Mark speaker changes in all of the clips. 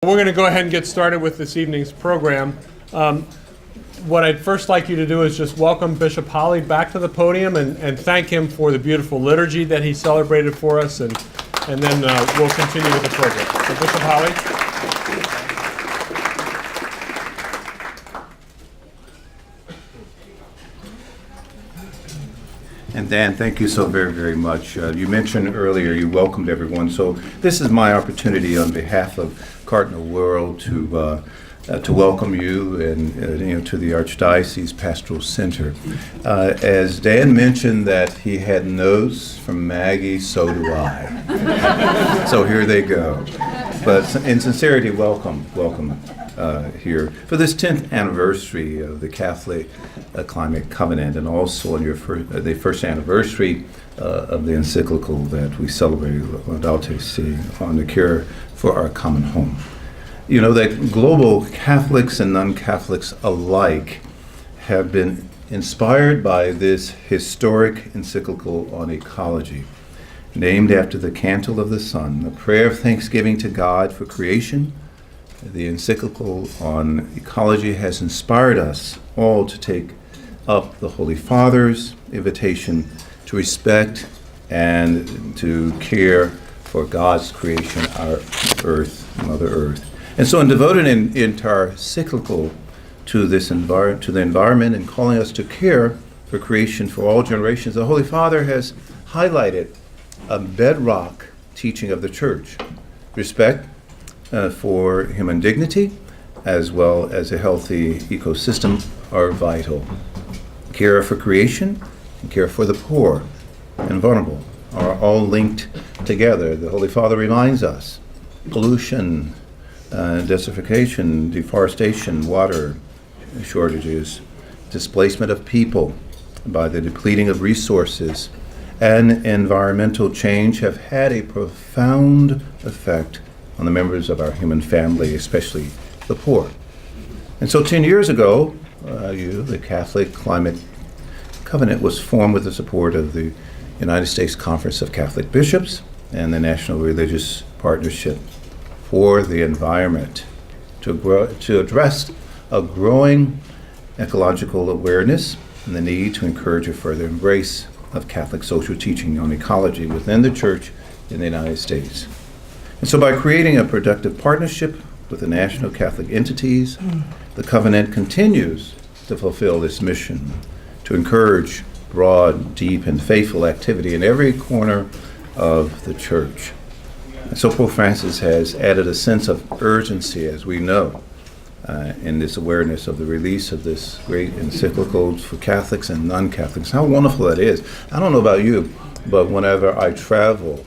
Speaker 1: We're going to go ahead and get started with this evening's program. What I'd first like you to do is just welcome Bishop Holly back to the podium and thank him for the beautiful liturgy that he celebrated for us, and then we'll continue with the program. So Bishop Holly.
Speaker 2: And Dan, thank you so very, very much. You mentioned earlier you welcomed everyone, so this is my opportunity on behalf of Cardinal World to welcome you and to the Archdiocese Pastoral Center. As Dan mentioned that he had notes from Maggie, so do I. So here they go. But in sincerity, welcome here for this 10th anniversary of the Catholic Climate Covenant, and also on the first anniversary of the encyclical that we celebrated, Laudato Si, on the cure for our common home. You know that global Catholics and non-Catholics alike have been inspired by this historic encyclical on ecology, named after the cantle of the sun, a prayer of thanksgiving to God for creation. The encyclical on ecology has inspired us all to take up the Holy Father's invitation to respect and to care for God's creation, our earth, Mother Earth. And so in devoting an entire encyclical to this to the environment and calling us to care for creation for all generations, the Holy Father has highlighted a bedrock teaching of the Church: respect for human dignity, as well as a healthy ecosystem, are vital. Care for creation and care for the poor and vulnerable are all linked together. The Holy Father reminds us pollution, desertification, deforestation, water shortages, displacement of people by the depleting of resources, and environmental change have had a profound effect on the members of our human family, especially the poor. And so 10 years ago, the Catholic Climate Covenant was formed with the support of the United States Conference of Catholic Bishops and the National Religious Partnership for the Environment to address a growing ecological awareness and the need to encourage a further embrace of Catholic social teaching on ecology within the Church in the United States. And so by creating a productive partnership with the national Catholic entities, the Covenant continues to fulfill this mission to encourage broad, deep, and faithful activity in every corner of the Church. And so Pope Francis has added a sense of urgency, as we know, in this awareness of the release of this great encyclical for Catholics and non-Catholics. How wonderful that is. I don't know about you, but whenever I travel,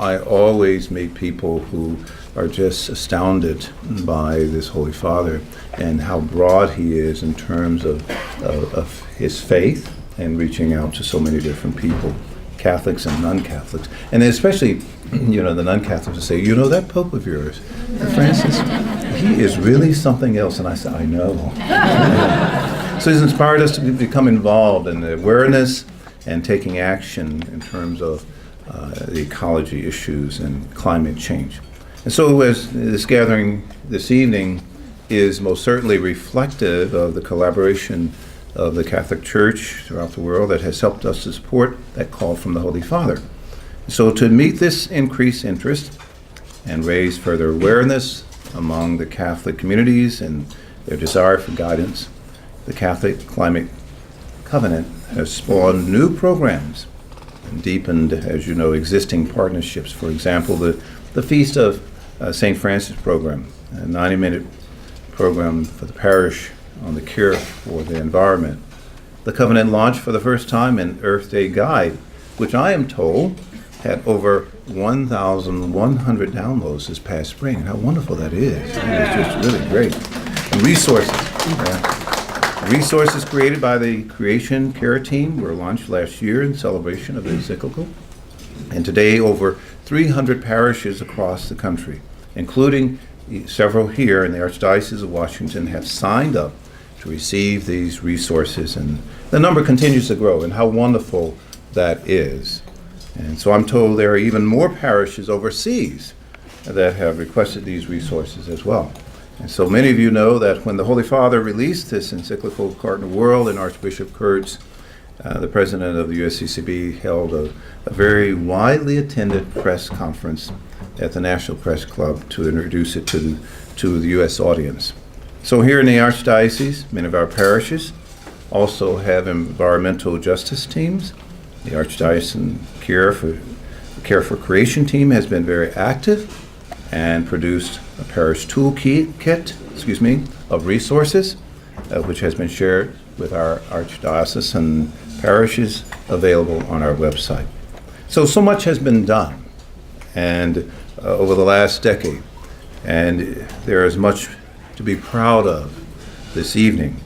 Speaker 2: I always meet people who are just astounded by this Holy Father and how broad he is in terms of his faith and reaching out to so many different people, Catholics and non-Catholics. And especially, the non-Catholics will say, that Pope of yours, Francis, he is really something else. And I said, I know. So he's inspired us to become involved in the awareness and taking action in terms of the ecology issues and climate change. And so as this gathering this evening is most certainly reflective of the collaboration of the Catholic Church throughout the world that has helped us to support that call from the Holy Father. So to meet this increased interest and raise further awareness among the Catholic communities and their desire for guidance, the Catholic Climate Covenant has spawned new programs and deepened, as you know, existing partnerships. For example, the Feast of St. Francis program, a 90-minute program for the parish on the cure for the environment. The Covenant launched for the first time an Earth Day Guide, which I am told had over 1,100 downloads this past spring. How wonderful that is. It is just really great. And resources. Resources created by the Creation Care team were launched last year in celebration of the encyclical. And today, over 300 parishes across the country, including several here in the Archdiocese of Washington, have signed up to receive these resources. And the number continues to grow, and how wonderful that is. And so I'm told there are even more parishes overseas that have requested these resources as well. And so many of you know that when the Holy Father released this encyclical, Cardinal World, and Archbishop Kurtz, the president of the USCCB, held a very widely attended press conference at the National Press Club to introduce it to the U.S. audience. So here in the Archdiocese, many of our parishes also have environmental justice teams. The Archdiocesan Care for Creation team has been very active and produced a parish toolkit of resources, which has been shared with our archdiocesan parishes, available on our website. So much has been done, and over the last decade, and there is much to be proud of this evening.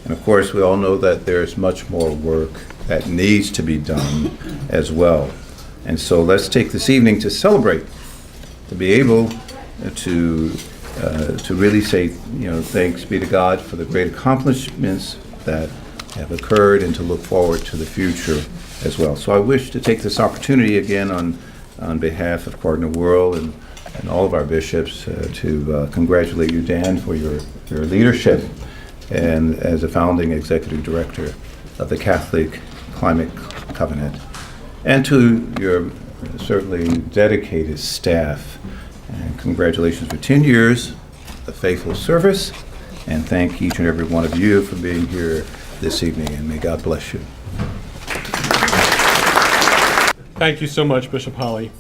Speaker 2: And of course, we all know that there's much more work that needs to be done as well. And so let's take this evening to celebrate, to be able to really say, thanks be to God for the great accomplishments that have occurred, and to look forward to the future as well. So I wish to take this opportunity again on behalf of Cardinal World and all of our bishops to congratulate you, Dan, for your leadership and as a founding executive director of the Catholic Climate Covenant, and to your certainly dedicated staff. And congratulations for 10 years of faithful service, and thank each and every one of you for being here this evening, and may God bless you.
Speaker 1: Thank you so much, Bishop Holly.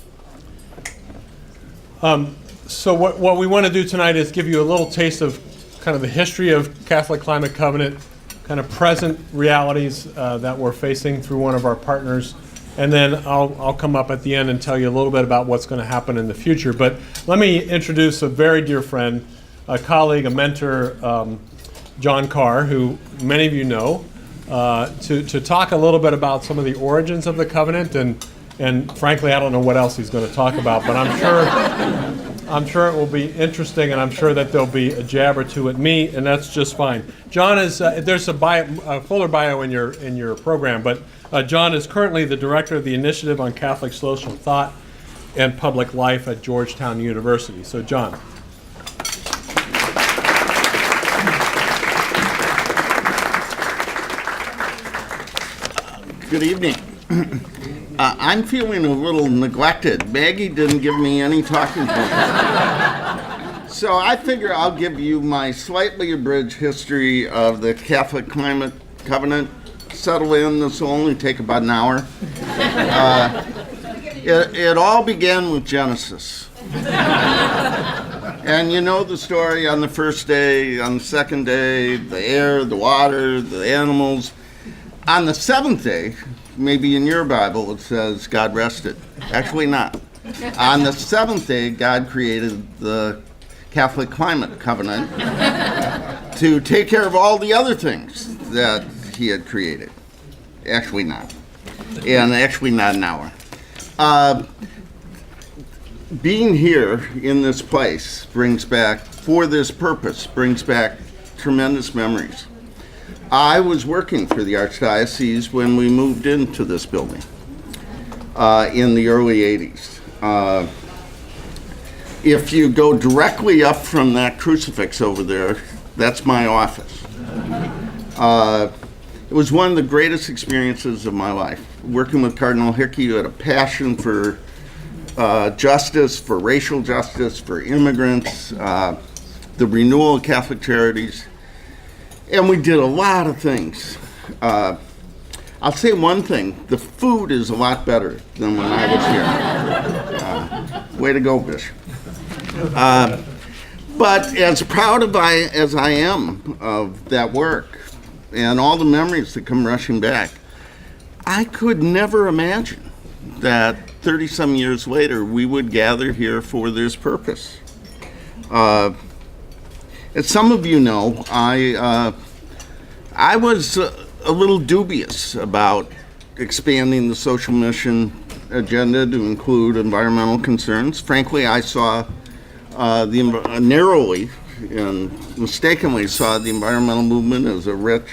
Speaker 1: So what we want to do tonight is give you a little taste of kind of the history of Catholic Climate Covenant, kind of present realities that we're facing through one of our partners, and then I'll come up at the end and tell you a little bit about what's going to happen in the future. But let me introduce a very dear friend, a colleague, a mentor, John Carr, who many of you know, to talk a little bit about some of the origins of the covenant, and frankly, I don't know what else he's going to talk about, but I'm sure it will be interesting, and I'm sure that there'll be a jab or two at me, and that's just fine. John is there's a fuller bio in your program, but John is currently the director of the Initiative on Catholic Social Thought and Public Life at Georgetown University. So, John.
Speaker 3: Good evening. I'm feeling a little neglected. Maggie didn't give me any talking points. So I figure I'll give you my slightly abridged history of the Catholic Climate Covenant. Settle in, this will only take about an hour. It all began with Genesis. And you know the story: on the first day, on the second day, the air, the water, the animals. On the seventh day, maybe in your Bible it says God rested. Actually not. On the seventh day, God created the Catholic Climate Covenant to take care of all the other things that he had created. Actually not. And actually not an hour. Being here in this place for this purpose, brings back tremendous memories. I was working for the Archdiocese when we moved into this building in the early 80s. If you go directly up from that crucifix over there, that's my office. It was one of the greatest experiences of my life. Working with Cardinal Hickey, who had a passion for justice, for racial justice, for immigrants, the renewal of Catholic charities. And we did a lot of things. I'll say one thing: the food is a lot better than when I was here. Way to go, Bishop. But as proud as I am of that work and all the memories that come rushing back, I could never imagine that 30-some years later we would gather here for this purpose. As some of you know, I was a little dubious about expanding the social mission agenda to include environmental concerns. Frankly, I saw narrowly and mistakenly saw the environmental movement as a rich,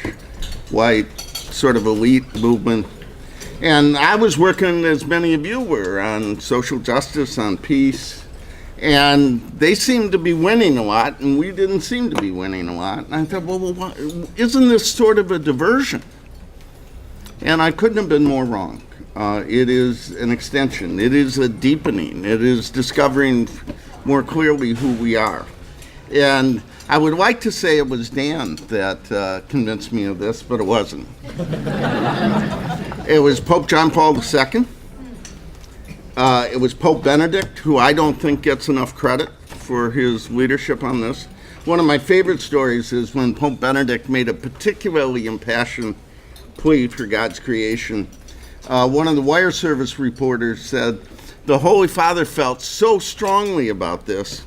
Speaker 3: white, sort of elite movement. And I was working, as many of you were, on social justice, on peace, And they seemed to be winning a lot, and we didn't seem to be winning a lot. And I thought, well, isn't this sort of a diversion? And I couldn't have been more wrong. It is an extension. It is a deepening. It is discovering more clearly who we are. And I would like to say it was Dan that convinced me of this, but it wasn't. It was Pope John Paul II. It was Pope Benedict, who I don't think gets enough credit for his leadership on this. One of my favorite stories is when Pope Benedict made a particularly impassioned plea for God's creation. One of the wire service reporters said the Holy Father felt so strongly about this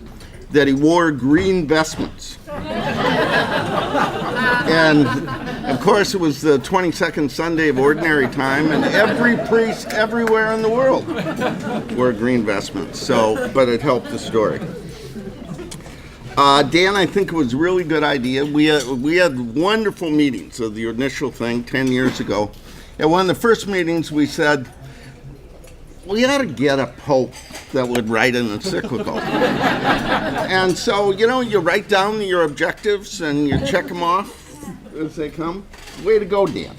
Speaker 3: that he wore green vestments. And of course, it was the 22nd Sunday of Ordinary Time, and every priest everywhere in the world wore green vestments. But it helped the story. Dan, I think it was a really good idea. We had wonderful meetings of the initial thing 10 years ago. At one of the first meetings, we said, we ought to get a pope that would write an encyclical. And so, you write down your objectives and you check them off as they come. Way to go, Dan.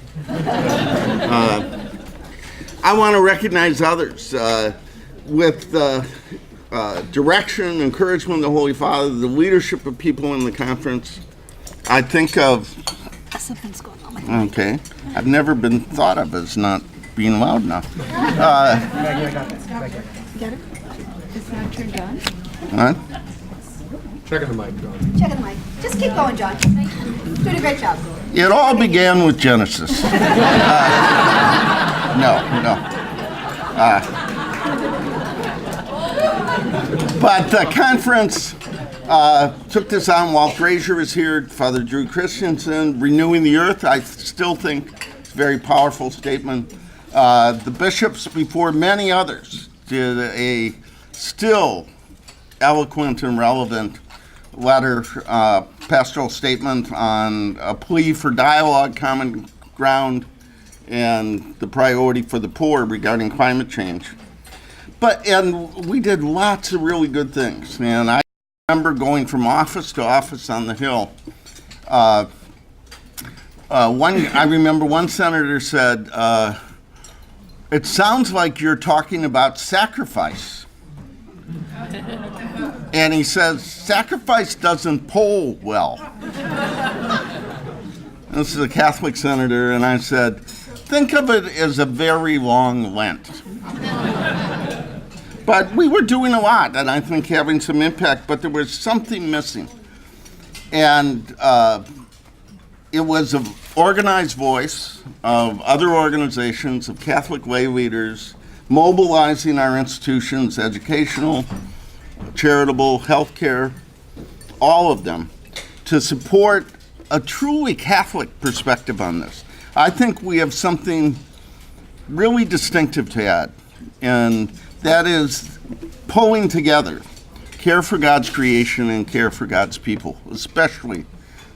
Speaker 3: I want to recognize others. With the direction, encouragement of the Holy Father, the leadership of people in the conference, I think of...
Speaker 4: Something's going on with me.
Speaker 3: Okay. I've never been thought of as not being loud enough.
Speaker 4: I got this. Get it? Is that turned on?
Speaker 3: What?
Speaker 1: Checking the mic, John.
Speaker 4: Check the mic. Just keep going, John. Doing a great job.
Speaker 3: It all began with Genesis. No. But the conference took this on. Walt Grazier is here, Father Drew Christensen, Renewing the Earth. I still think it's a very powerful statement. The bishops, before many others, did a still eloquent and relevant letter, pastoral statement on a plea for dialogue, common ground, and the priority for the poor regarding climate change. And we did lots of really good things. And I remember going from office to office on the Hill. I remember one senator said, it sounds like you're talking about sacrifice. And he says, sacrifice doesn't poll well. This is a Catholic senator, and I said, think of it as a very long Lent. But we were doing a lot, and I think having some impact, but there was something missing. And it was an organized voice of other organizations, of Catholic lay leaders, mobilizing our institutions, educational, charitable, healthcare, all of them, to support a truly Catholic perspective on this. I think we have something really distinctive to add, and that is pulling together care for God's creation and care for God's people, especially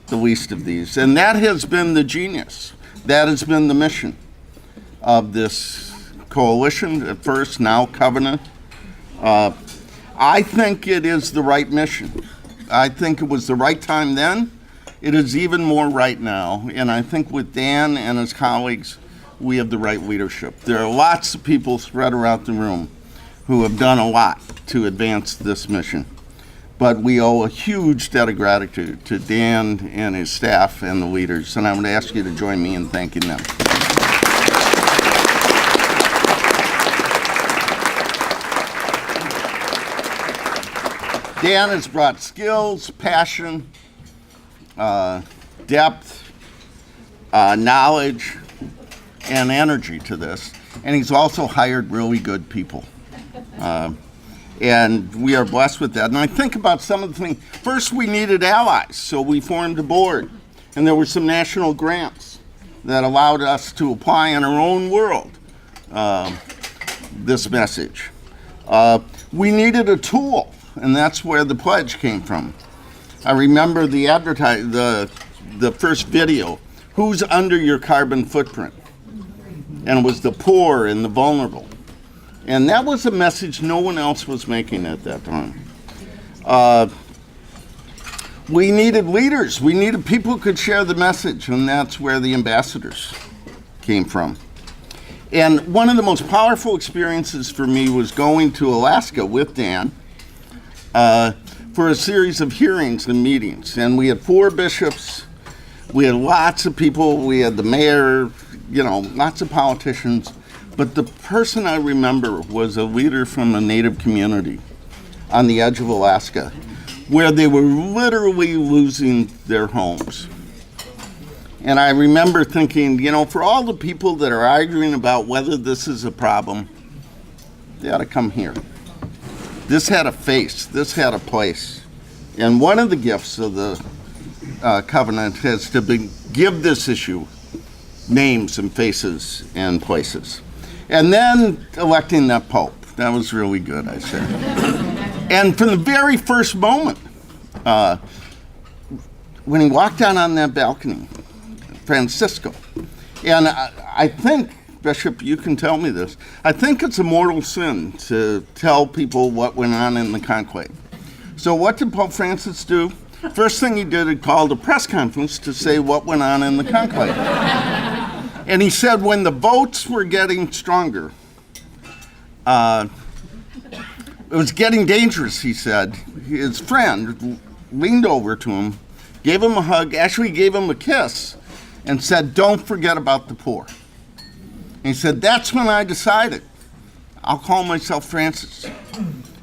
Speaker 3: the least of these. And that has been the genius. That has been the mission of this coalition, at first, now covenant. I think it is the right mission. I think it was the right time then. It is even more right now. And I think with Dan and his colleagues, we have the right leadership. There are lots of people spread around the room who have done a lot to advance this mission. But we owe a huge debt of gratitude to Dan and his staff and the leaders. And I would ask you to join me in thanking them. Dan has brought skills, passion, depth, knowledge, and energy to this. And he's also hired really good people. And we are blessed with that. And I think about some of the things. First, we needed allies, so we formed a board. And there were some national grants that allowed us to apply in our own world this message. We needed a tool, and that's where the pledge came from. I remember the first video, who's under your carbon footprint? And it was the poor and the vulnerable. And that was a message no one else was making at that time. We needed leaders. We needed people who could share the message, and that's where the ambassadors came from. And one of the most powerful experiences for me was going to Alaska with Dan for a series of hearings and meetings. And we had 4 bishops, we had lots of people, we had the mayor, lots of politicians. But the person I remember was a leader from a native community on the edge of Alaska, where they were literally losing their homes. And I remember thinking, for all the people that are arguing about whether this is a problem, they ought to come here. This had a face, this had a place. And one of the gifts of the covenant is to give this issue names and faces and places. And then electing that pope. That was really good, I said. And from the very first moment, when he walked out on that balcony, Francisco, and I think, Bishop, you can tell me this, I think it's a mortal sin to tell people what went on in the conclave. So what did Pope Francis do? First thing he did, he called a press conference to say what went on in the conclave. And he said when the votes were getting stronger, it was getting dangerous, he said. His friend leaned over to him, gave him a hug, actually gave him a kiss, and said, "Don't forget about the poor." And he said, "That's when I decided I'll call myself Francis."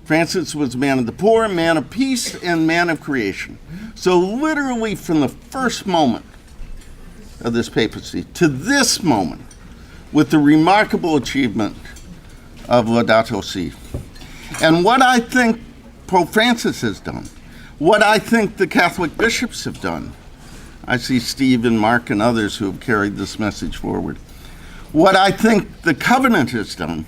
Speaker 3: Francis was a man of the poor, man of peace, and man of creation. So literally from the first moment of this papacy to this moment, with the remarkable achievement of Laudato Si. And what I think Pope Francis has done, what I think the Catholic bishops have done, I see Steve and Mark and others who have carried this message forward. What I think the covenant has done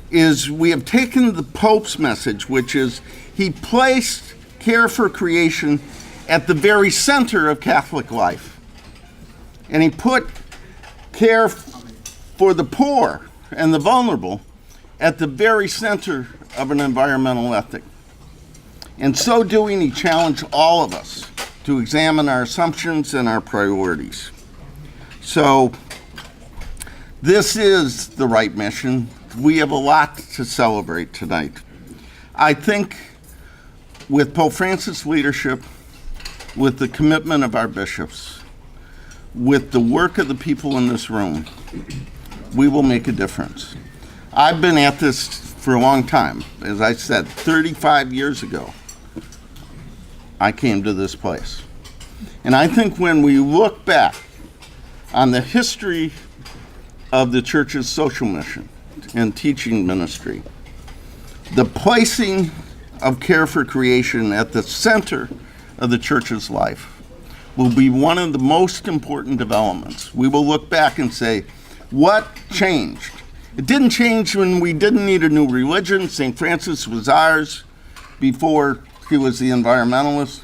Speaker 3: is we have taken the Pope's message, which is he placed care for creation at the very center of Catholic life. And he put care for the poor and the vulnerable at the very center of an environmental ethic. In so doing, he challenged all of us to examine our assumptions and our priorities. So this is the right mission. We have a lot to celebrate tonight. I think with Pope Francis' leadership, with the commitment of our bishops, with the work of the people in this room, we will make a difference. I've been at this for a long time. As I said, 35 years ago, I came to this place. And I think when we look back on the history of the church's social mission and teaching ministry, the placing of care for creation at the center of the church's life will be one of the most important developments. We will look back and say, what changed? It didn't change when we didn't need a new religion. St. Francis was ours before he was the environmentalist.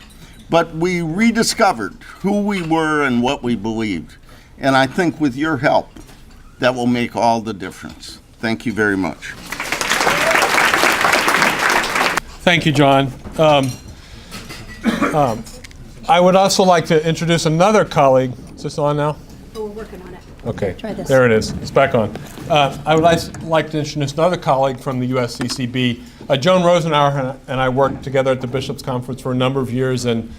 Speaker 3: But we rediscovered who we were and what we believed. And I think with your help, that will make all the difference. Thank you very much.
Speaker 1: Thank you, John. I would also like to introduce another colleague. Is this on now?
Speaker 5: Oh, we're working on it.
Speaker 1: Okay,
Speaker 5: Try this.
Speaker 1: there it is. It's back on. I would like to introduce another colleague from the USCCB. Joan Rosenauer and I worked together at the Bishops' Conference for a number of years, and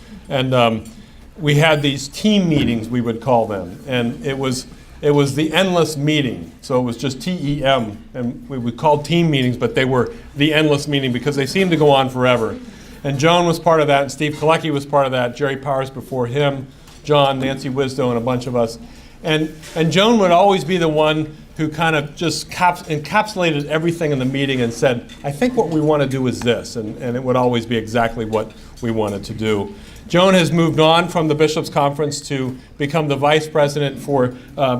Speaker 1: we had these team meetings, we would call them, and it was the endless meeting. So it was just TEM, and we would call team meetings, but they were the endless meeting because they seemed to go on forever. And Joan was part of that, and Steve Kalecki was part of that, Jerry Powers before him, John, Nancy Wisdow, and a bunch of us. And Joan would always be the one who kind of just encapsulated everything in the meeting and said, I think what we want to do is this, and it would always be exactly what we wanted to do. Joan has moved on from the Bishops' Conference to become the Vice President for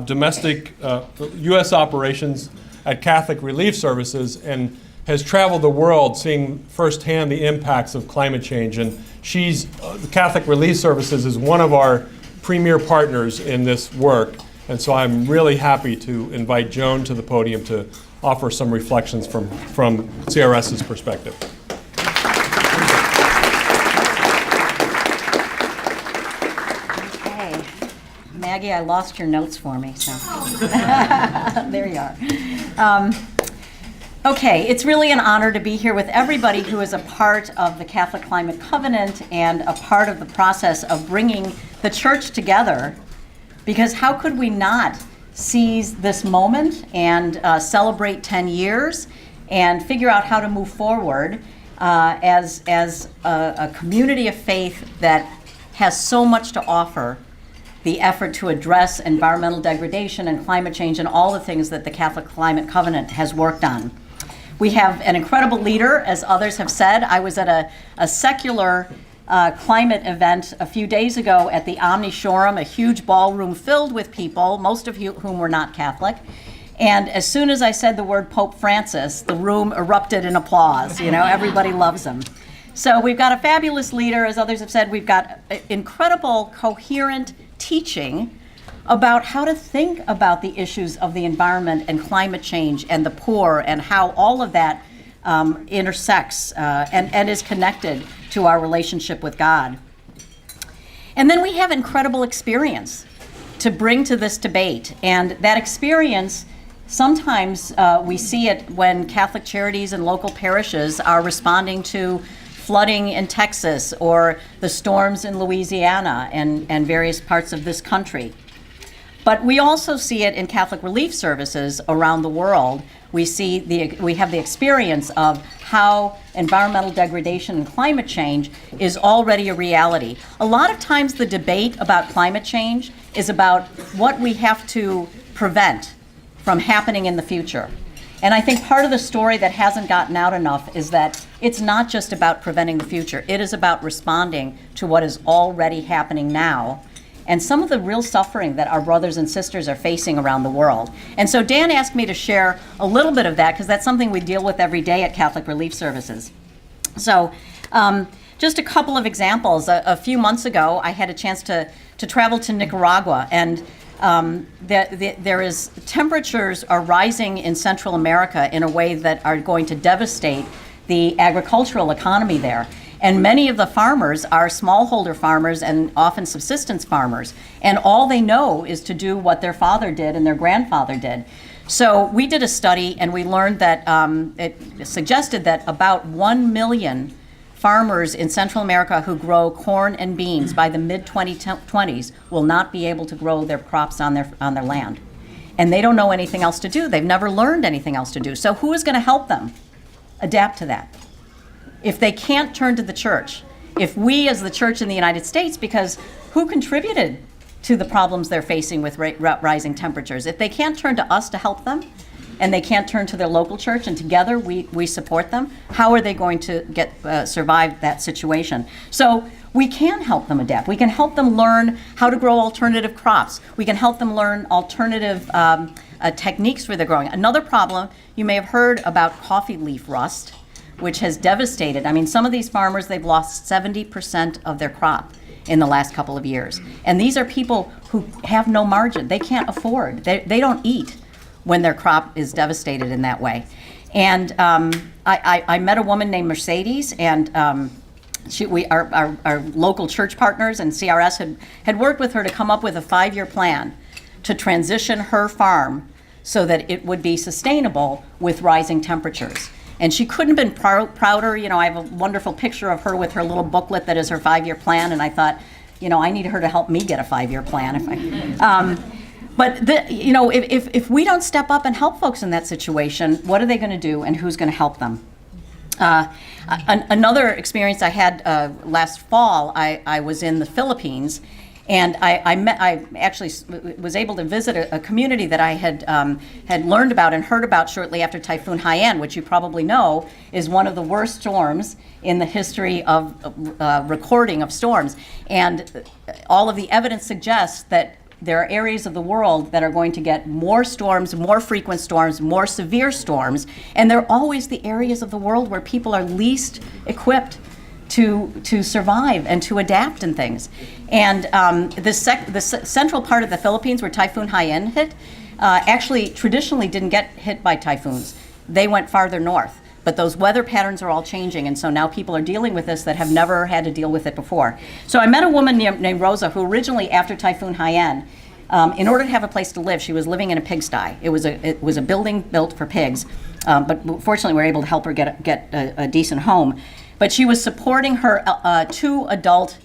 Speaker 1: domestic U.S. operations at Catholic Relief Services and has traveled the world seeing firsthand the impacts of climate change. And the Catholic Relief Services is one of our premier partners in this work. And so I'm really happy to invite Joan to the podium to offer some reflections from CRS's perspective.
Speaker 5: Maggie, I lost your notes for me, so. There you are. Okay, it's really an honor to be here with everybody who is a part of the Catholic Climate Covenant and a part of the process of bringing the church together, because how could we not seize this moment and celebrate 10 years and figure out how to move forward as a community of faith that has so much to offer the effort to address environmental degradation and climate change and all the things that the Catholic Climate Covenant has worked on. We have an incredible leader, as others have said. I was at a secular climate event a few days ago at the Omni Shoreham, a huge ballroom filled with people, most of whom were not Catholic. And as soon as I said the word Pope Francis, the room erupted in applause. You know, everybody loves him. So we've got a fabulous leader, as others have said. We've got incredible, coherent teaching about how to think about the issues of the environment and climate change and the poor and how all of that intersects and is connected to our relationship with God. And then we have incredible experience to bring to this debate. And that experience, sometimes we see it when Catholic charities and local parishes are responding to flooding in Texas or the storms in Louisiana and various parts of this country. But we also see it in Catholic relief services around the world. We have the experience of how environmental degradation and climate change is already a reality. A lot of times the debate about climate change is about what we have to prevent from happening in the future. And I think part of the story that hasn't gotten out enough is that it's not just about preventing the future. It is about responding to what is already happening now and some of the real suffering that our brothers and sisters are facing around the world. And so Dan asked me to share a little bit of that because that's something we deal with every day at Catholic Relief Services. So just a couple of examples. A few months ago, I had a chance to travel to Nicaragua, and temperatures are rising in Central America in a way that are going to devastate the agricultural economy there. And many of the farmers are smallholder farmers and often subsistence farmers. And all they know is to do what their father did and their grandfather did. So we did a study and we learned that it suggested that about 1 million farmers in Central America who grow corn and beans by the mid-2020s will not be able to grow their crops on their land. And they don't know anything else to do. They've never learned anything else to do. So who is going to help them adapt to that? If they can't turn to the church, if we as the church in the United States, because who contributed to the problems they're facing with rising temperatures, if they can't turn to us to help them, and they can't turn to their local church, and together we support them, how are they going to survive that situation? So we can help them adapt. We can help them learn how to grow alternative crops. We can help them learn alternative techniques for their growing. Another problem, you may have heard about coffee leaf rust, which has devastated. I mean, some of these farmers, they've lost 70% of their crop in the last couple of years. And these are people who have no margin. They can't afford. They don't eat when their crop is devastated in that way. And I met a woman named Mercedes, and our local church partners and CRS had worked with her to come up with a 5-year plan to transition her farm so that it would be sustainable with rising temperatures. And she couldn't have been prouder. You know, I have a wonderful picture of her with her little booklet that is her 5-year plan, and I thought, you know, I need her to help me get a 5-year plan. If we don't step up and help folks in that situation, what are they going to do, and who's going to help them? Another experience I had last fall, I was in the Philippines, and I actually was able to visit a community that I had learned about and heard about shortly after Typhoon Haiyan, which you probably know is one of the worst storms in the history of recording of storms. And all of the evidence suggests that there are areas of the world that are going to get more storms, more frequent storms, more severe storms, and they're always the areas of the world where people are least equipped to survive and to adapt and things. And the central part of the Philippines where Typhoon Haiyan hit actually traditionally didn't get hit by typhoons. They went farther north. But those weather patterns are all changing, and so now people are dealing with this that have never had to deal with it before. So I met a woman named Rosa who originally, after Typhoon Haiyan, In order to have a place to live, she was living in a pigsty. It was a building built for pigs, but fortunately we were able to help her get a decent home. But she was supporting her 2 adult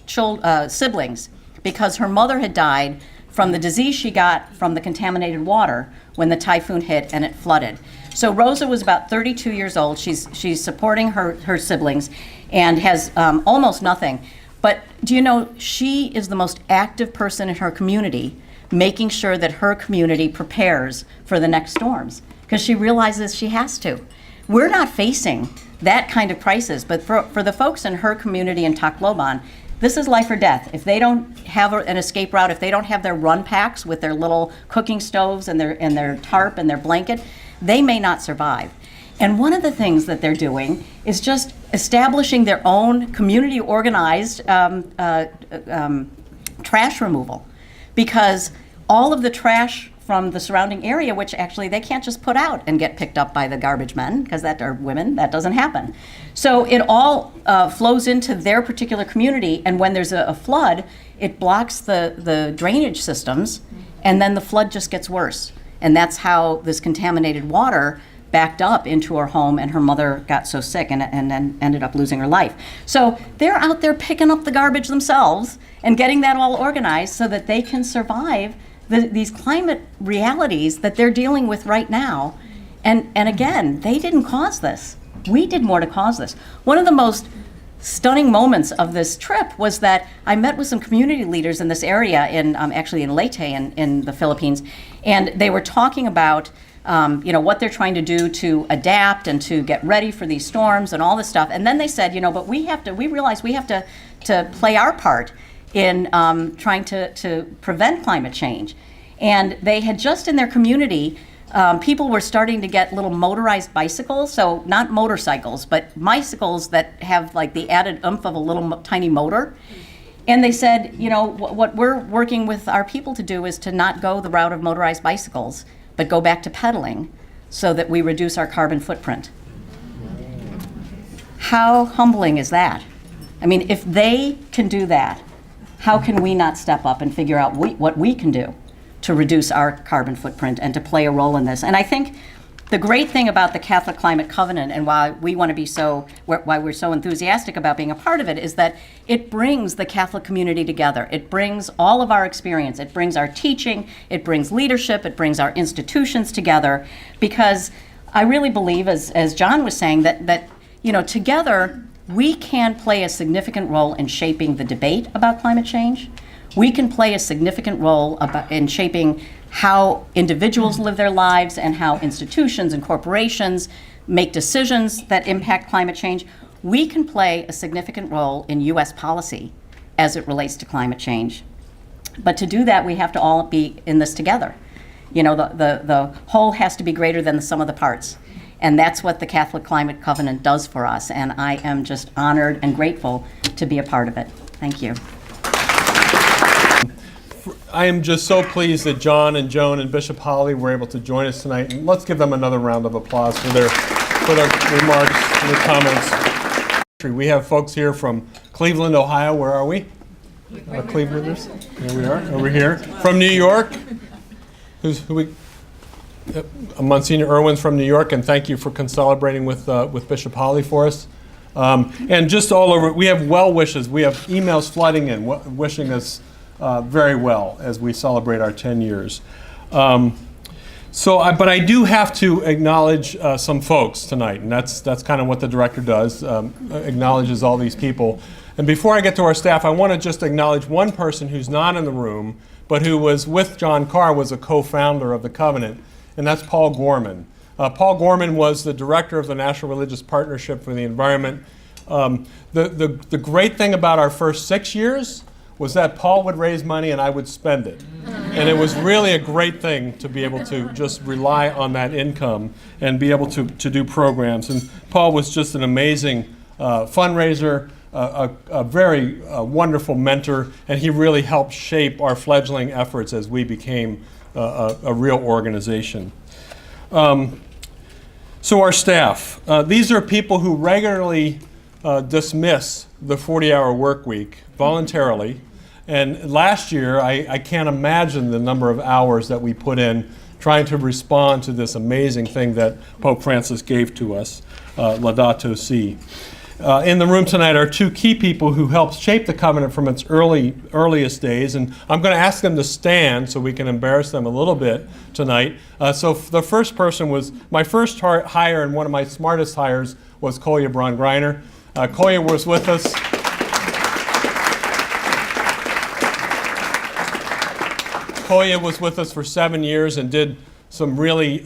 Speaker 5: siblings because her mother had died from the disease she got from the contaminated water when the typhoon hit and it flooded. So Rosa was about 32 years old. She's supporting her siblings and has almost nothing. But do you know, she is the most active person in her community, making sure that her community prepares for the next storms, because she realizes she has to. We're not facing that kind of crisis, but for the folks in her community in Tacloban, this is life or death. If they don't have an escape route, if they don't have their run packs with their little cooking stoves and their tarp and their blanket, they may not survive. And one of the things that they're doing is just establishing their own community organized trash removal, because all of the trash from the surrounding area, which actually they can't just put out and get picked up by the garbage men, because or women, that doesn't happen. So it all flows into their particular community, and when there's a flood, it blocks the drainage systems, and then the flood just gets worse. And that's how this contaminated water backed up into her home, and her mother got so sick and then ended up losing her life. So they're out there picking up the garbage themselves and getting that all organized so that they can survive these climate realities that they're dealing with right now. And again, they didn't cause this. We did more to cause this. One of the most stunning moments of this trip was that I met with some community leaders in this area, actually in Leyte in the Philippines, and they were talking about what they're trying to do to adapt and to get ready for these storms and all this stuff. And then they said, but we realize we have to play our part in trying to prevent climate change. And they had just in their community, people were starting to get little motorized bicycles, so not motorcycles, but bicycles that have like the added oomph of a little tiny motor. And they said, what we're working with our people to do is to not go the route of motorized bicycles, but go back to pedaling so that we reduce our carbon footprint. How humbling is that? I mean, if they can do that, how can we not step up and figure out what we can do to reduce our carbon footprint and to play a role in this? And I think the great thing about the Catholic Climate Covenant, and why we're so enthusiastic about being a part of it, is that it brings the Catholic community together. It brings all of our experience. It brings our teaching. It brings leadership. It brings our institutions together. Because I really believe, as John was saying, that together we can play a significant role in shaping the debate about climate change. We can play a significant role in shaping how individuals live their lives and how institutions and corporations make decisions that impact climate change. We can play a significant role in U.S. policy as it relates to climate change. But to do that, we have to all be in this together. The whole has to be greater than the sum of the parts. And that's what the Catholic Climate Covenant does for us. And I am just honored and grateful to be a part of it. Thank you.
Speaker 1: I am just so pleased that John and Joan and Bishop Holly were able to join us tonight. And let's give them another round of applause for their remarks and their comments. We have folks here from Cleveland, Ohio. Where are we? Clevelanders. Here we are, over here. From New York. Monsignor Irwin's from New York, and thank you for celebrating with Bishop Holly for us. And just all over, we have well wishes. We have emails flooding in, wishing us very well as we celebrate our 10 years. But I do have to acknowledge some folks tonight, and that's kind of what the director does, acknowledges all these people. And before I get to our staff, I want to just acknowledge one person who's not in the room, but who was with John Carr, was a co-founder of the Covenant, and that's Paul Gorman. Paul Gorman was the director of the National Religious Partnership for the Environment. The great thing about our first 6 years was that Paul would raise money and I would spend it. And it was really a great thing to be able to just rely on that income and be able to do programs. And Paul was just an amazing fundraiser, a very wonderful mentor, and he really helped shape our fledgling efforts as we became a real organization. So our staff, these are people who regularly dismiss the 40-hour work week voluntarily And last year, I can't imagine the number of hours that we put in trying to respond to this amazing thing that Pope Francis gave to us, Laudato Si. In the room tonight are two key people who helped shape the covenant from its earliest days, and I'm going to ask them to stand so we can embarrass them a little bit tonight. So the first person was, my first hire and one of my smartest hires was Kolya Braun-Greiner. Kolya was with us. Kolya was with us for 7 years and did some really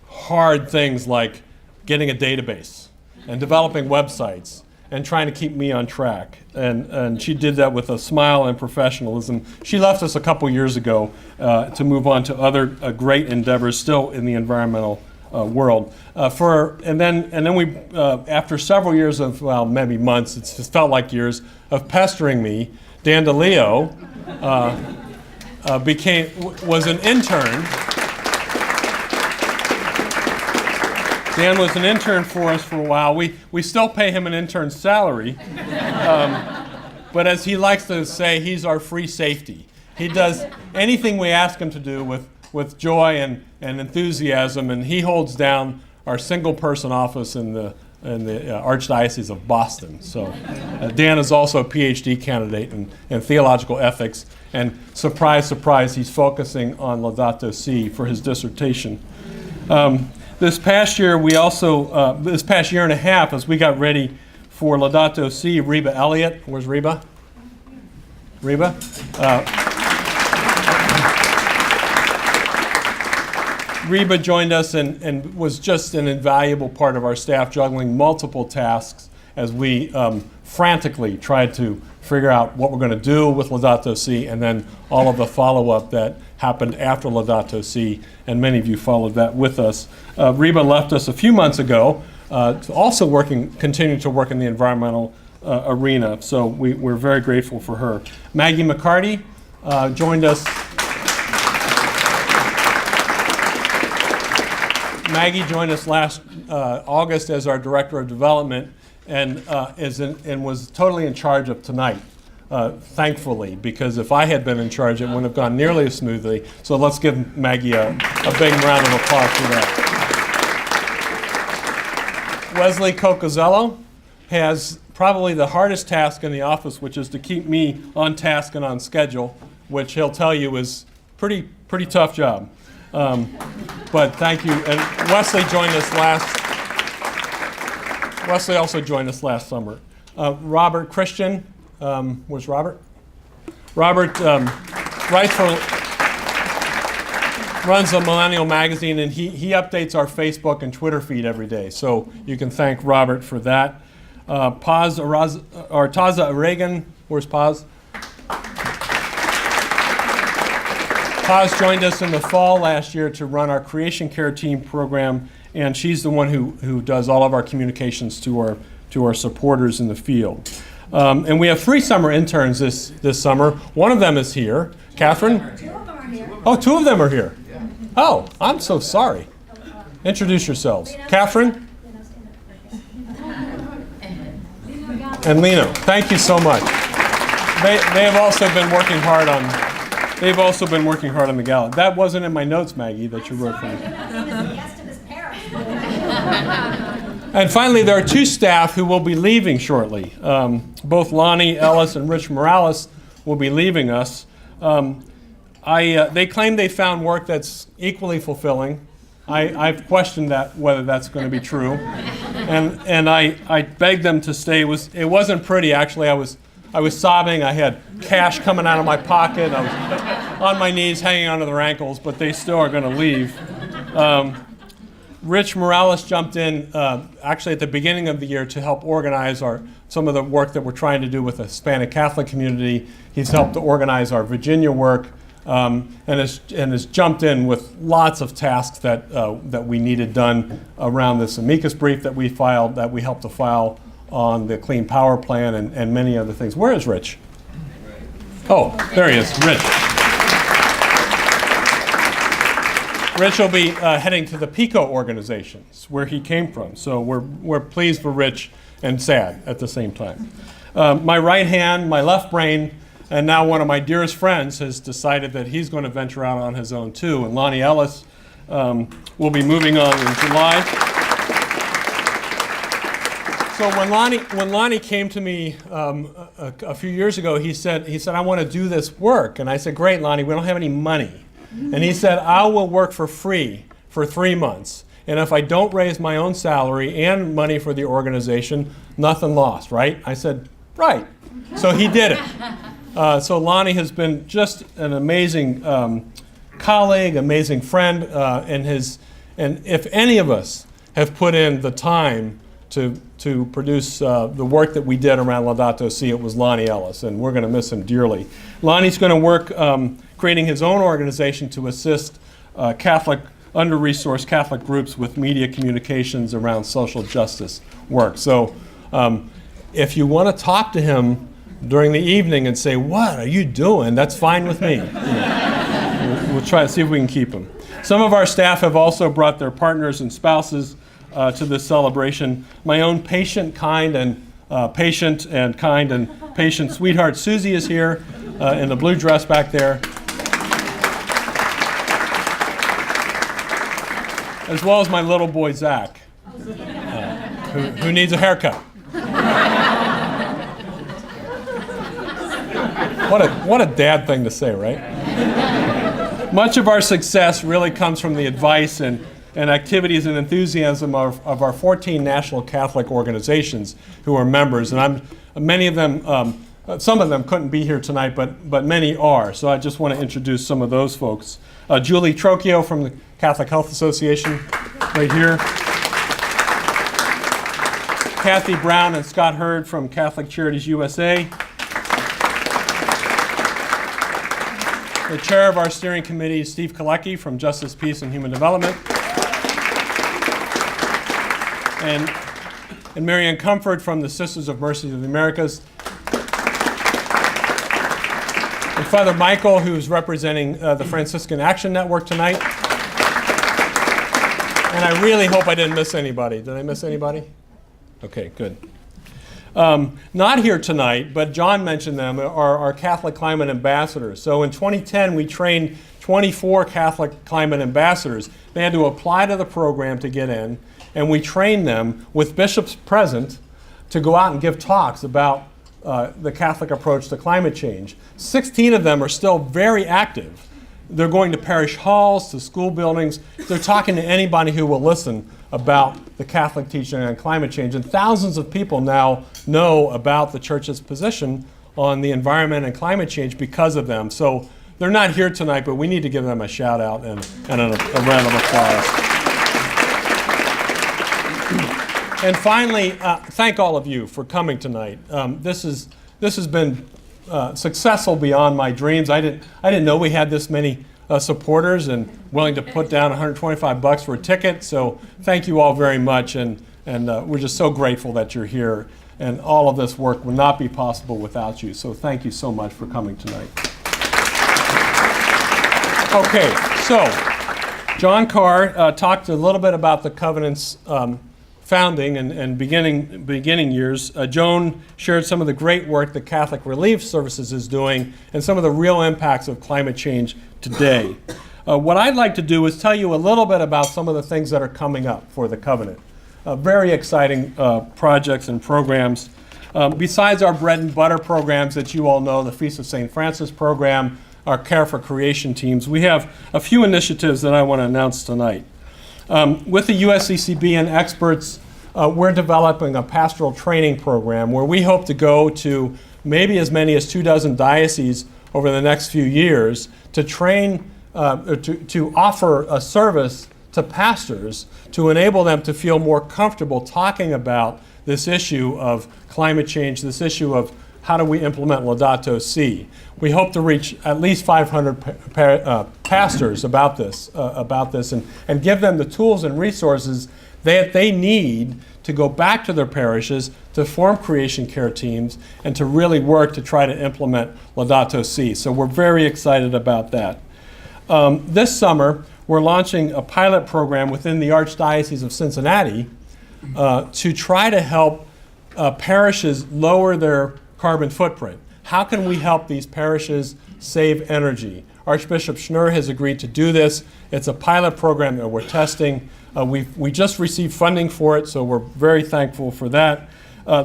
Speaker 1: hard things like getting a database and developing websites and trying to keep me on track. And she did that with a smile and professionalism. She left us a couple years ago to move on to other great endeavors still in the environmental world. And then we, after several years of, well, maybe months, it's just felt like years of pestering me, Dan DeLeo was an intern. Dan was an intern for us for a while. We still pay him an intern's salary, but as he likes to say, he's our free safety. He does anything we ask him to do with joy and enthusiasm, and he holds down our single-person office in the Archdiocese of Boston. So Dan is also a PhD candidate in theological ethics, and surprise, surprise, he's focusing on Laudato Si for his dissertation. This past year, this past year and a half, as we got ready for Laudato Si, Reba Elliott, where's Reba? Reba? Reba joined us and was just an invaluable part of our staff, juggling multiple tasks as we frantically tried to figure out what we're going to do with Laudato Si, and then all of the follow-up that happened after Laudato Si, and many of you followed that with us. Reba left us a few months ago, also continuing to work in the environmental arena, so we're very grateful for her. Maggie McCarty joined us. Maggie joined us last August as our Director of Development, and was totally in charge of tonight, thankfully, because if I had been in charge, it wouldn't have gone nearly as smoothly. So let's give Maggie a big round of applause for that. Wesley Cocozello has probably the hardest task in the office, which is to keep me on task and on schedule, which he'll tell you is pretty tough job. But thank you. And Wesley also joined us last summer. Robert Christian, where's Robert? Robert runs the Millennial Magazine, and he updates our Facebook and Twitter feed every day. So you can thank Robert for that. Artaza Aragon, where's Paz? Paz joined us in the fall last year to run our Creation Care Team program, and she's the one who does all of our communications to our supporters in the field. And we have 3 summer interns this summer. One of them is here. Catherine?
Speaker 6: 2 of them are here.
Speaker 1: Oh, 2 of them are here. Oh, I'm so sorry. Introduce yourselves. Catherine? And Lino. Thank you so much. They have also been working hard on the Gala. That wasn't in my notes, Maggie, that you wrote for me. And finally, there are 2 staff who will be leaving shortly. Both Lonnie Ellis and Rich Morales will be leaving us. They claim they found work that's equally fulfilling. I've questioned whether that's going to be true. And I begged them to stay. It wasn't pretty, actually. I was sobbing. I had cash coming out of my pocket. I was on my knees, hanging onto their ankles, but they still are going to leave. Rich Morales jumped in actually at the beginning of the year to help organize some of the work that we're trying to do with the Hispanic Catholic community. He's helped to organize our Virginia work, and has jumped in with lots of tasks that we needed done around this amicus brief that we helped to file on the Clean Power Plan and many other things. Where is Rich? Oh, there he is, Rich. Rich will be heading to the PICO organizations, where he came from. So we're pleased for Rich and sad at the same time. My right hand, my left brain, And now one of my dearest friends has decided that he's going to venture out on his own too. And Lonnie Ellis will be moving on in July. So when Lonnie came to me a few years ago, he said, I want to do this work. And I said, great, Lonnie, we don't have any money. And he said, I will work for free for 3 months. And if I don't raise my own salary and money for the organization, nothing lost, right? I said, right. So he did it. So Lonnie has been just an amazing colleague, amazing friend, and if any of us have put in the time to produce the work that we did around Laudato Si, it was Lonnie Ellis, and we're going to miss him dearly. Lonnie's going to work creating his own organization to assist under-resourced Catholic groups with media communications around social justice work. So if you want to talk to him during the evening and say, what are you doing? That's fine with me. We'll try to see if we can keep him. Some of our staff have also brought their partners and spouses to this celebration. My own patient, kind, and patient sweetheart Susie is here in the blue dress back there, as well as my little boy Zach, who needs a haircut. What a dad thing to say, right? Much of our success really comes from the advice and activities and enthusiasm of our 14 national Catholic organizations who are members. And many of them, some of them couldn't be here tonight, but many are. So I just want to introduce some of those folks. Julie Trocchio from the Catholic Health Association, right here. Kathy Brown and Scott Hurd from Catholic Charities USA. The chair of our steering committee is Steve Kalecki from Justice, Peace, and Human Development. And Marianne Comfort from the Sisters of Mercy of the Americas. And Father Michael, who's representing the Franciscan Action Network tonight. And I really hope I didn't miss anybody. Did I miss anybody? Okay, good. Not here tonight, but John mentioned them, are our Catholic Climate Ambassadors. So in 2010, we trained 24 Catholic Climate Ambassadors. They had to apply to the program to get in, and we trained them with bishops present to go out and give talks about the Catholic approach to climate change. 16 of them are still very active. They're going to parish halls, to school buildings. They're talking to anybody who will listen about the Catholic teaching on climate change. And thousands of people now know about the Church's position on the environment and climate change because of them. So they're not here tonight, but we need to give them a shout out and a round of applause. And finally, thank all of you for coming tonight. This has been successful beyond my dreams. I didn't know we had this many supporters and willing to put down $125 for a ticket. So thank you all very much, and we're just so grateful that you're here. And all of this work would not be possible without you. So thank you so much for coming tonight. Okay, so John Carr talked a little bit about the Covenant's founding and beginning years. Joan shared some of the great work that Catholic Relief Services is doing and some of the real impacts of climate change today. What I'd like to do is tell you a little bit about some of the things that are coming up for the Covenant. Very exciting projects and programs. Besides our bread and butter programs that you all know, the Feast of St. Francis program, our Care for Creation teams, we have a few initiatives that I want to announce tonight. With the USCCB and experts, we're developing a pastoral training program where we hope to go to maybe as many as 24 dioceses over the next few years to train, to offer a service to pastors to enable them to feel more comfortable talking about this issue of climate change, this issue of how do we implement Laudato Si. We hope to reach at least 500 pastors about this and give them the tools and resources that they need to go back to their parishes, to form creation care teams, and to really work to try to implement Laudato Si. So we're very excited about that. This summer, we're launching a pilot program within the Archdiocese of Cincinnati to try to help parishes lower their carbon footprint. how can we help these parishes save energy? Archbishop Schnurr has agreed to do this. It's a pilot program that we're testing. We just received funding for it, so we're very thankful for that.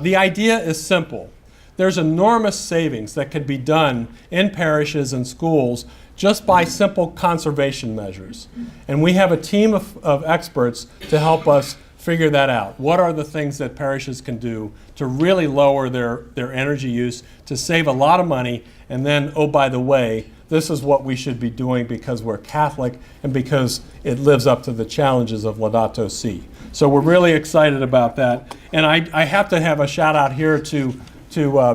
Speaker 1: The idea is simple. There's enormous savings that could be done in parishes and schools just by simple conservation measures. And we have a team of experts to help us figure that out. What are the things that parishes can do to really lower their energy use, to save a lot of money, and then, oh, by the way, this is what we should be doing because we're Catholic and because it lives up to the challenges of Laudato Si. So we're really excited about that. And I have to have a shout out here to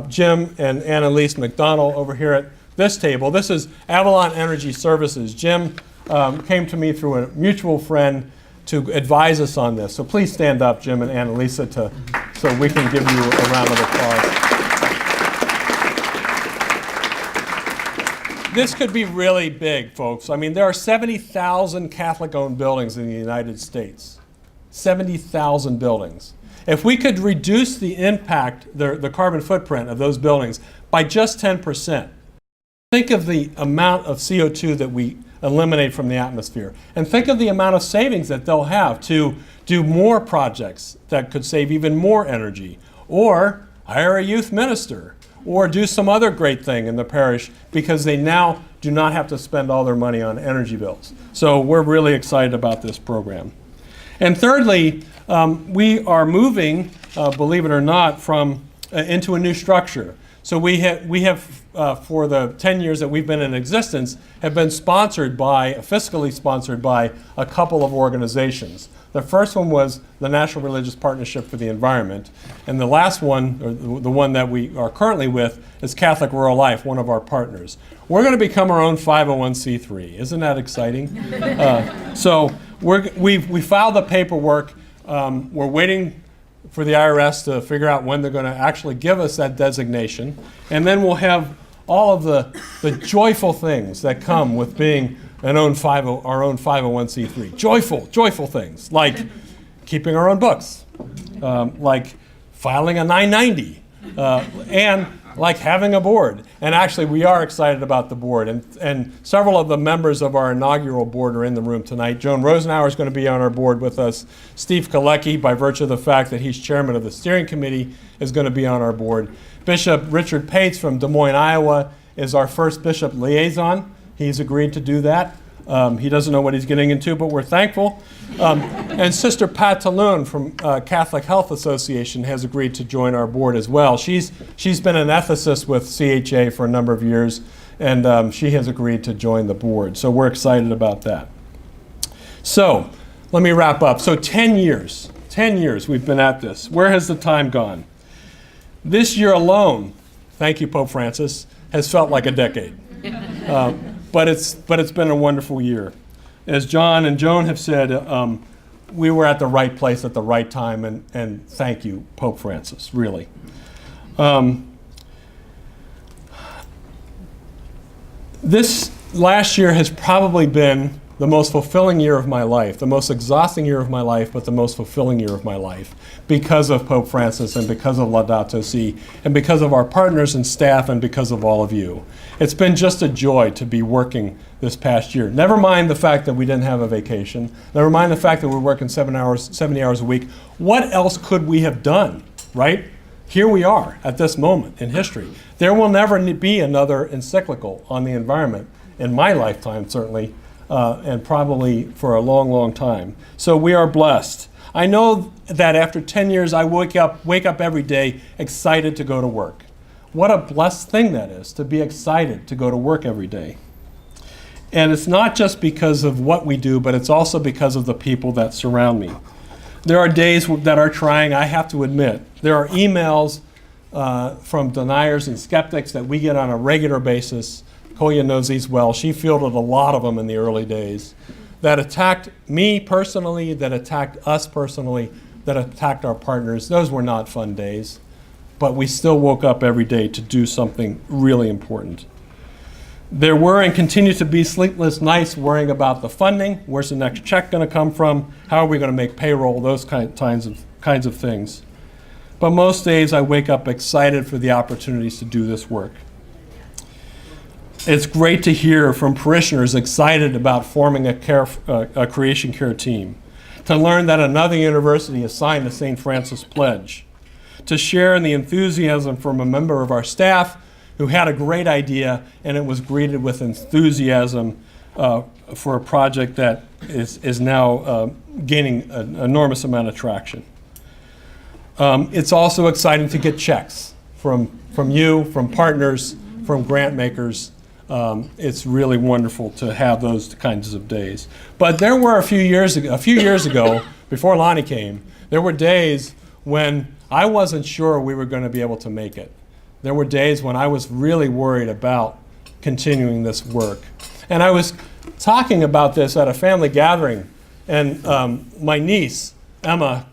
Speaker 1: Jim and Annalise McDonald over here at this table. This is Avalon Energy Services. Jim came to me through a mutual friend to advise us on this. So please stand up, Jim and Annalisa, so we can give you a round of applause. This could be really big, folks. I mean, there are 70,000 Catholic-owned buildings in the United States. 70,000 buildings. If we could reduce the impact, the carbon footprint of those buildings by just 10%, think of the amount of CO2 that we eliminate from the atmosphere. And think of the amount of savings that they'll have to do more projects that could save even more energy, or hire a youth minister, or do some other great thing in the parish because they now do not have to spend all their money on energy bills. So we're really excited about this program. And thirdly, we are moving, believe it or not, into a new structure. So we have for the 10 years that we've been in existence, have been fiscally sponsored by a couple of organizations. The first one was the National Religious Partnership for the Environment, and the last one, or the one that we are currently with, is Catholic Rural Life, one of our partners. We're going to become our own 501c3. Isn't that exciting? So we filed the paperwork. We're waiting for the IRS to figure out when they're going to actually give us that designation. And then we'll have all of the joyful things that come with being our own 501c3. Joyful things, like keeping our own books, like filing a 990, and like having a board. And actually, we are excited about the board. And several of the members of our inaugural board are in the room tonight. Joan Rosenauer is going to be on our board with us. Steve Kalecki, by virtue of the fact that he's chairman of the steering committee, is going to be on our board. Bishop Richard Pates from Des Moines, Iowa, is our first bishop liaison. He's agreed to do that. He doesn't know what he's getting into, but we're thankful. And Sister Pat Talloon from Catholic Health Association has agreed to join our board as well. She's been an ethicist with CHA for a number of years, and she has agreed to join the board. So we're excited about that. So let me wrap up. So 10 years we've been at this. Where has the time gone? This year alone, thank you, Pope Francis, has felt like a decade. But it's been a wonderful year. As John and Joan have said, we were at the right place at the right time, and thank you, Pope Francis, really. This last year has probably been the most fulfilling year of my life, the most exhausting year of my life, but the most fulfilling year of my life because of Pope Francis and because of Laudato Si and because of our partners and staff and because of all of you. It's been just a joy to be working this past year. Never mind the fact that we didn't have a vacation. Never mind the fact that we're working 70 hours a week. What else could we have done, right? Here we are at this moment in history. There will never be another encyclical on the environment in my lifetime, certainly, and probably for a long, long time. So we are blessed. I know that after 10 years, I wake up every day excited to go to work. What a blessed thing that is, to be excited to go to work every day. And it's not just because of what we do, but it's also because of the people that surround me. There are days that are trying, I have to admit. There are emails from deniers and skeptics that we get on a regular basis. Kolya knows these well. She fielded a lot of them in the early days that attacked me personally, that attacked us personally, that attacked our partners. Those were not fun days, but we still woke up every day to do something really important. There were and continue to be sleepless nights worrying about the funding. Where's the next check going to come from? How are we going to make payroll? Those kinds of things. But most days I wake up excited for the opportunities to do this work. It's great to hear from parishioners excited about forming a creation care team, to learn that another university has signed the St. Francis Pledge, to share in the enthusiasm from a member of our staff who had a great idea and it was greeted with enthusiasm for a project that is now gaining an enormous amount of traction. It's also exciting to get checks from you, from partners, from grant makers. It's really wonderful to have those kinds of days. But there were a few years ago, before Lonnie came, there were days when I wasn't sure we were going to be able to make it. There were days when I was really worried about continuing this work. And I was talking about this at a family gathering, and my niece, Emma,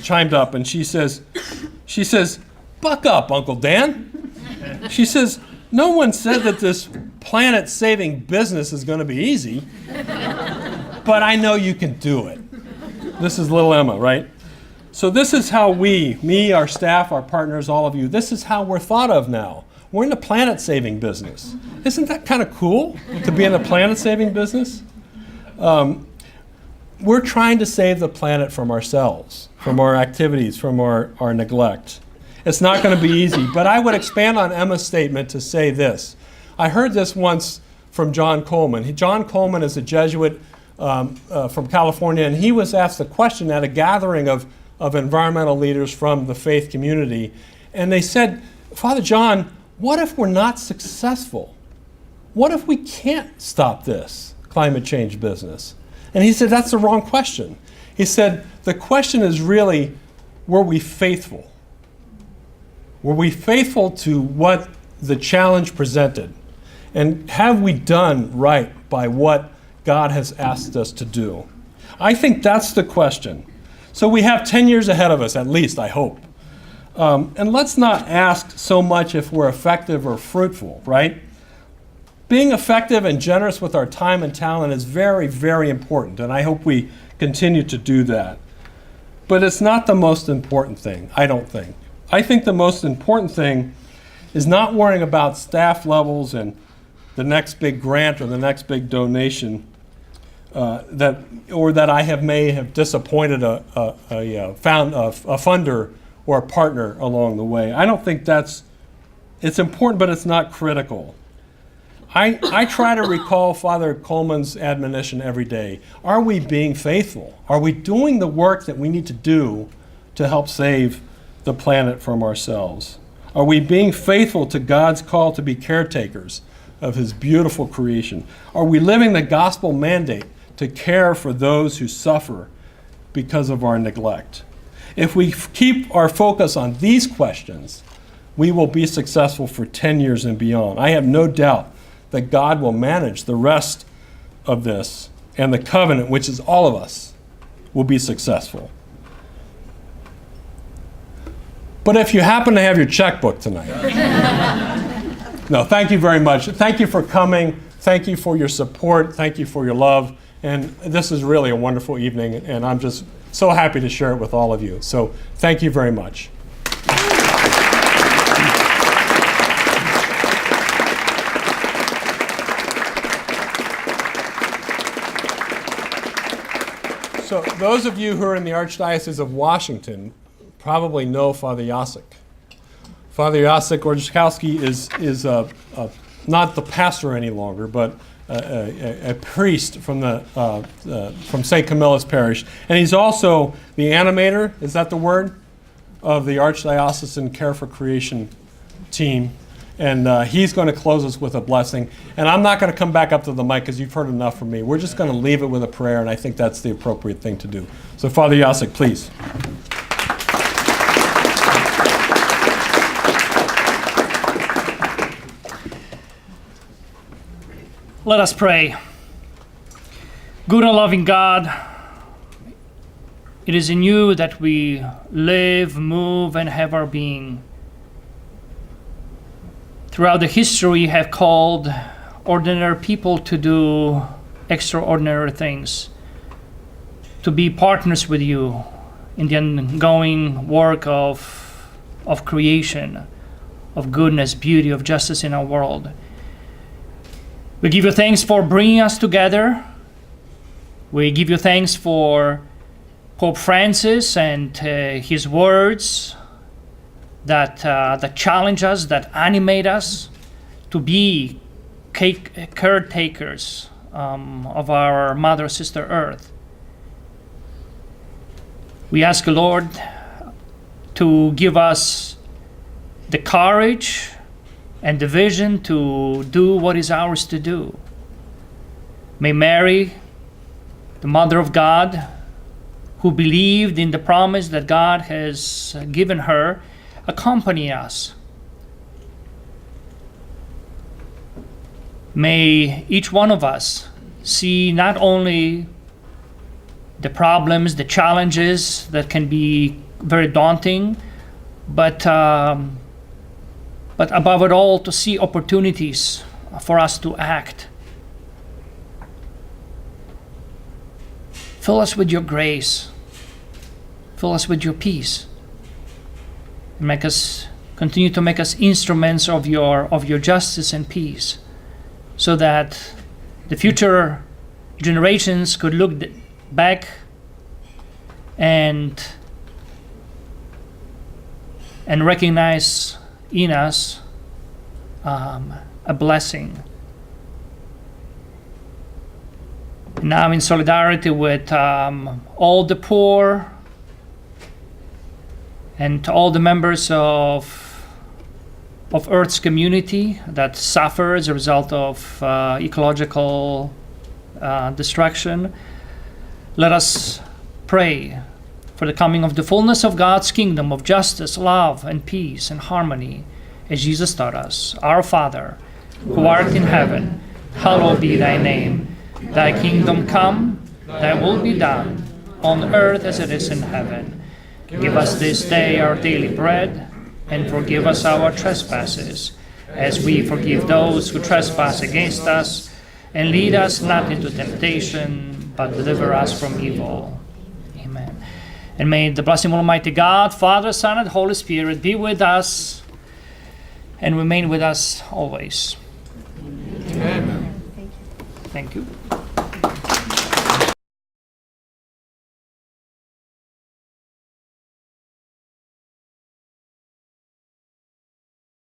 Speaker 1: chimed up, and she says, "Buck up, Uncle Dan." She says, "No one said that this planet-saving business is going to be easy, but I know you can do it." This is little Emma, right? So this is how me, our staff, our partners, all of you, this is how we're thought of now. We're in the planet-saving business. Isn't that kind of cool to be in the planet-saving business? We're trying to save the planet from ourselves, from our activities, from our neglect. It's not going to be easy, but I would expand on Emma's statement to say this. I heard this once from John Coleman. John Coleman is a Jesuit from California, and he was asked a question at a gathering of environmental leaders from the faith community, and they said, "Father John, what if we're not successful? What if we can't stop this climate change business?" And he said, "That's the wrong question." He said, "The question is really, were we faithful? Were we faithful to what the challenge presented? And have we done right by what God has asked us to do?" I think that's the question. So we have 10 years ahead of us, at least, I hope. And let's not ask so much if we're effective or fruitful, right? Being effective and generous with our time and talent is very, very important, and I hope we continue to do that. But it's not the most important thing, I don't think. I think the most important thing is not worrying about staff levels and the next big grant or the next big donation that I may have disappointed a funder or a partner along the way. I don't think it's important, but it's not critical. I try to recall Father Coleman's admonition every day. Are we being faithful? Are we doing the work that we need to do to help save the planet from ourselves? Are we being faithful to God's call to be caretakers of His beautiful creation? Are we living the gospel mandate to care for those who suffer because of our neglect? If we keep our focus on these questions, we will be successful for 10 years and beyond. I have no doubt that God will manage the rest of this, and the covenant, which is all of us, will be successful. But if you happen to have your checkbook tonight, no, thank you very much. Thank you for coming. Thank you for your support. Thank you for your love. And this is really a wonderful evening, and I'm just so happy to share it with all of you. So thank you very much. So those of you who are in the Archdiocese of Washington probably know Father Jacek. Father Jacek Orzechowski is not the pastor any longer, but a priest from St. Camilla's Parish. And he's also the animator, is that the word, of the Archdiocesan Care for Creation team. And he's going to close us with a blessing. And I'm not going to come back up to the mic because you've heard enough from me. We're just going to leave it with a prayer, and I think that's the appropriate thing to do. So Father Jacek, please.
Speaker 6: Let us pray. Good and loving God, it is in you that we live, move, and have our being. Throughout the history, you have called ordinary people to do extraordinary things, to be partners with you in the ongoing work of creation, of goodness, beauty, of justice in our world. We give you thanks for bringing us together. We give you thanks for Pope Francis and his words that challenge us, that animate us to be caretakers of our Mother, Sister Earth. We ask, Lord, to give us the courage and the vision to do what is ours to do. May Mary, the Mother of God, who believed in the promise that God has given her, accompany us. May each one of us see not only the problems, the challenges that can be very daunting, but above it all, to see opportunities for us to act. Fill us with your grace. Fill us with your peace. And continue to make us instruments of your justice and peace, so that the future generations could look back and recognize in us a blessing. Now, in solidarity with all the poor and all the members of Earth's community that suffer as a result of ecological destruction, let us pray for the coming of the fullness of God's kingdom of justice, love, and peace and harmony, as Jesus taught us. Our Father, who art in heaven, hallowed be thy name. Thy kingdom come, thy will be done, on earth as it is in heaven. Give us this day our daily bread, and forgive us our trespasses, as we forgive those who trespass against us. And lead us not into temptation, but deliver us from evil. Amen. And may the blessing of Almighty God, Father, Son, and Holy Spirit be with us and remain with us always.
Speaker 1: Amen.
Speaker 5: Thank you.
Speaker 6: Thank you.